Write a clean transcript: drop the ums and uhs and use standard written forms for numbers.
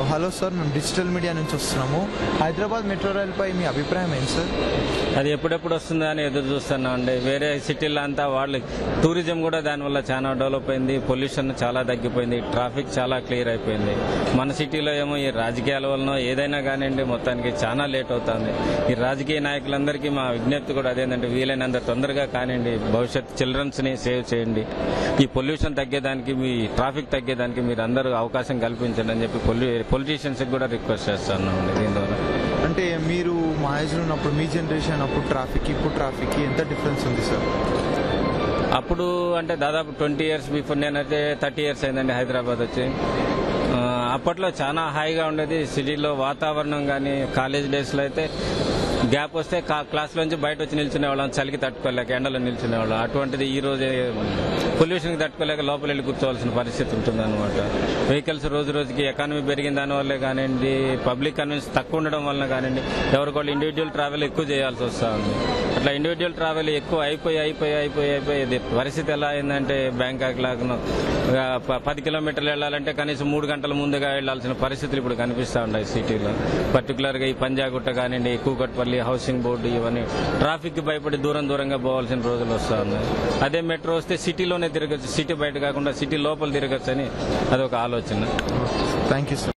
Hello sir, మేము digital media నుంచి వస్తున్నాము. హైదరాబాద్ మెట్రో రైల్పై మీ అభిప్రాయం ఏంటి సార్? అది ఎప్పుడెప్పుడు వస్తుందా అని ఎదురు చూస్తున్నాం అండి. వేరే సిటీల్లో అంతా వాళ్ళు టూరిజం కూడా దానివల్ల చాలా డెవలప్ అయింది, పొల్యూషన్ చాలా తగ్గిపోయింది, ట్రాఫిక్ చాలా క్లియర్ అయిపోయింది. మన సిటీలో ఏమో ఈ రాజకీయాల వలన ఏదైనా కానివ్వండి మొత్తానికి చాలా లేట్ అవుతుంది. ఈ రాజకీయ నాయకులందరికీ మా విజ్ఞప్తి కూడా అదేంటంటే వీలైనంత తొందరగా కానివ్వండి భవిష్యత్ చిల్డ్రన్స్ని సేవ్ చేయండి. ఈ పొల్యూషన్ తగ్గేదానికి, మీ ట్రాఫిక్ తగ్గేదానికి మీరు అందరూ అవకాశం కల్పించండి అని చెప్పి పొలిటీషియన్స్ కూడా రిక్వెస్ట్ చేస్తాను. దీని ద్వారా అంటే మీరు మా ఏజ్లో ఉన్నప్పుడు, మీ జనరేషన్ అప్పుడు ట్రాఫిక్, ఇప్పుడు ట్రాఫిక్ ఎంత డిఫరెన్స్ ఉంది సార్? అప్పుడు అంటే దాదాపు 20 years బిఫోర్, నేనైతే 30 years అయిందండి హైదరాబాద్ వచ్చి. అప్పట్లో చాలా హాయిగా ఉండేది సిటీలో వాతావరణం. కానీ కాలేజ్ డేస్లో అయితే గ్యాప్ వస్తే క్లాస్లోంచి బయట వచ్చి నిల్చునేవాళ్ళం, చలికి తట్టుకోలేక ఎండలో నిల్చునేవాళ్ళం. అటువంటిది ఈ రోజు పొల్యూషన్కి తట్టుకోలేక లోపల వెళ్ళి కూర్చోవాల్సిన పరిస్థితి ఉంటుంది అనమాట. వెహికల్స్ రోజు రోజుకి ఎకానమీ పెరిగిన దానివల్లే కానివ్వండి, పబ్లిక్ కన్వీనియన్స్ తక్కువ ఉండడం వలన కానివ్వండి, ఎవరికోళ్ళు ఇండివిజువల్ ట్రావెల్ ఎక్కువ చేయాల్సి వస్తూ ఉంది. అట్లా ఇండివిజువల్ ట్రావెల్ ఎక్కువ అయిపోయి పరిస్థితి ఎలా అయిందంటే బ్యాంకాక్ లాగా 10 kilometers వెళ్ళాలంటే కనీసం 3 గంటల ముందుగా వెళ్లాల్సిన పరిస్థితులు ఇప్పుడు కనిపిస్తూ ఉన్నాయి సిటీలో. పర్టికులర్గా ఈ పంజాగుట్ట కానివ్వండి, కూకట్పల్లి, హౌసింగ్ బోర్డు, ఇవన్నీ ట్రాఫిక్ భయపడి దూరంగా పోవాల్సిన రోజులు వస్తూ ఉన్నాయి. అదే మెట్రో వస్తే సిటీలోనే తిరగచ్చు, సిటీ బయట కాకుండా సిటీ లోపల తిరగచ్చు అని అదొక ఆలోచన. Thank you sir.